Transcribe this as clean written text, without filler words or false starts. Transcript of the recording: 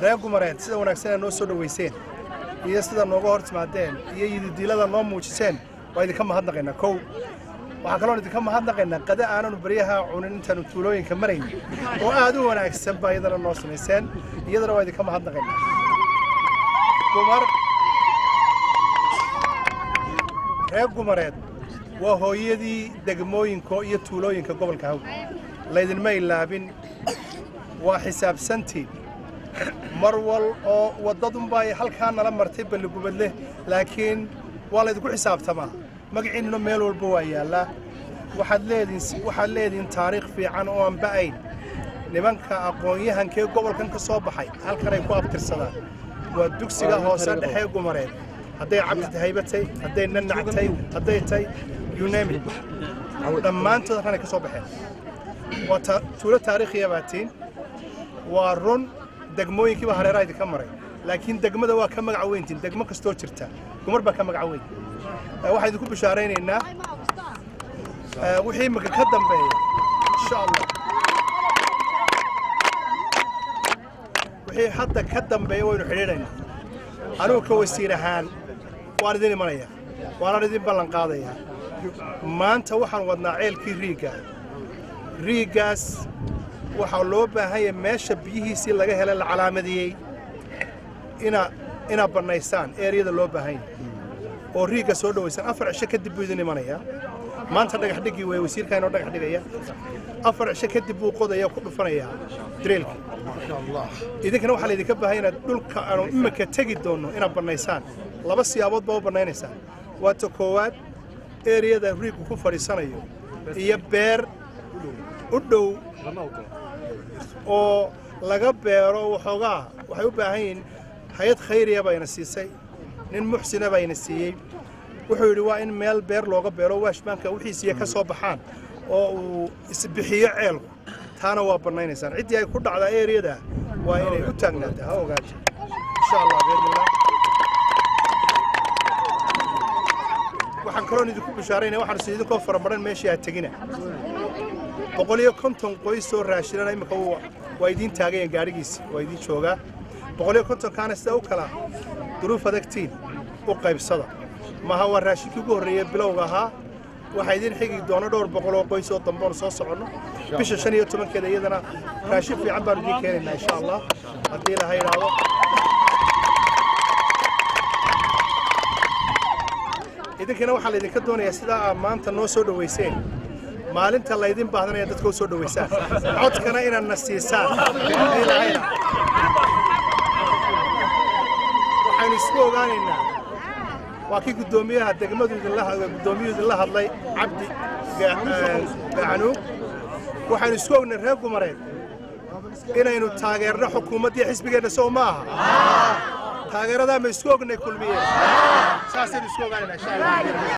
reer Gumareed sida wanaagsan noo soo dhaweyseen iyo sida nooga hor timaadeen iyo yidiilada noo muujiseen waa idinka mahadnaqaynaa kow waxa kale oo idinka mahadnaqaynaa qada aananu bariyaha cunin intaanu tuulooyinka marayn oo aad u wanaagsan baa idana noo sameeyeen iyadana waa idinka mahadnaqaynaa reer Gumareed waa hooyadii degmooyinka iyo tuulooyinka gobolka Hawd laydinma ilaabin waa xisaabsantii marwal oo wadadun baa halka nala martay balgubadle laakiin waa la idinku xisaabtamaa magaciinna meel walba waa yaala waxaad leediin taariikh fiican oo aan baayn nimanka aqoon-yahankee gobolkan ka soo baxay halkan ay ku abtirsadaan waa dugsiga hoose dhexe Gumareed hadday cabdi tahaybatay hadday nactay hadday tay you name it dhammaantood halkan ay ka soo baxeen waa tuulo taariikhiya baatiin waa run degmooyinkiiba hareeraha idinka maray laakiin degmada waa ka magac weyntiin degmo kastoo jirta Gumar baa ka magac weyn waxaan idinku bishaaraynaynaa wixii imika ka dambeeya insha Allah wixii hadda ka dambeeya waynu xidhiidhaynaa anigu ka wasiir ahaan waan idin imanaya waan idin ballan qaadayaa maanta waxaan wadnaa ceelkii riigaas waxa loo baahan yahay meesha biyihiisii laga helay la calaamadiyay ina banaysaan eeriyada loo baahan yahay oo riiga soo dhawaysan 4 cisho kadib buu idin imanaya maanta dhagax dhigi way wasiirka inoo dhagax dhigaya 4 cisho kadib buu qodaya ku dhufanaya driilka insha Allah idinkana waxa la idinka baahan yahay dhulka aanu imika tagi doono ina banaysaan laba siyaabood baa u banaynaysaa waa ta koowaad eeriyada riigu ku fadhiisanayo iyo beer u dhow oo laga beero waxoogaa waxay u baahan yihiin hay'ad khayriya bayna siisay nin muxsina bayna siiyay wuxuu yiri waa in meel beer looga beero waashbaanka wixiisa ka soo baxaan oo uu isbixiyo ceelku taana waa banaynaysan cidii ay ku dhacda eeriyada waa inay u taagnaataa ha ogaato insha Allah beedna waxaan kaloo idinku bishaaraynaa waxaan sidii idinku faramaran meeshii aad tagina 150 qoys oo raashinana imika waa idin taagayeen gaarigiisa waa idin jooga 150 kaana sida u kala duruuf adagtiin u qaybsada ma waa raashinkii ugu horeeyay bilowga ahaa waxa idin xigi doona dhowr boqol oo qoys oo damboon soo socono bisha 15keeda iyadana raashin fiican baan idin keenaynaa insha Allah hadii la hayraado idinkana waxa la idinka doonayaa sida maanta noo soo dhaweyseen maalinta la idin baahanaya dadka soo dhaweysaan codkana inaan nasiisaan waxaan isku ogaanaynaa waa kii gudoomiyaha degmadu idin la hadlay Cabdi Gacanuug waxaan isku ognay reer Gumareed inaynu taageerno xukuumadda xisbigeena soo maaha taageerada ma isku ognay kulmiye saasay isku ogaanaynaa insha Allah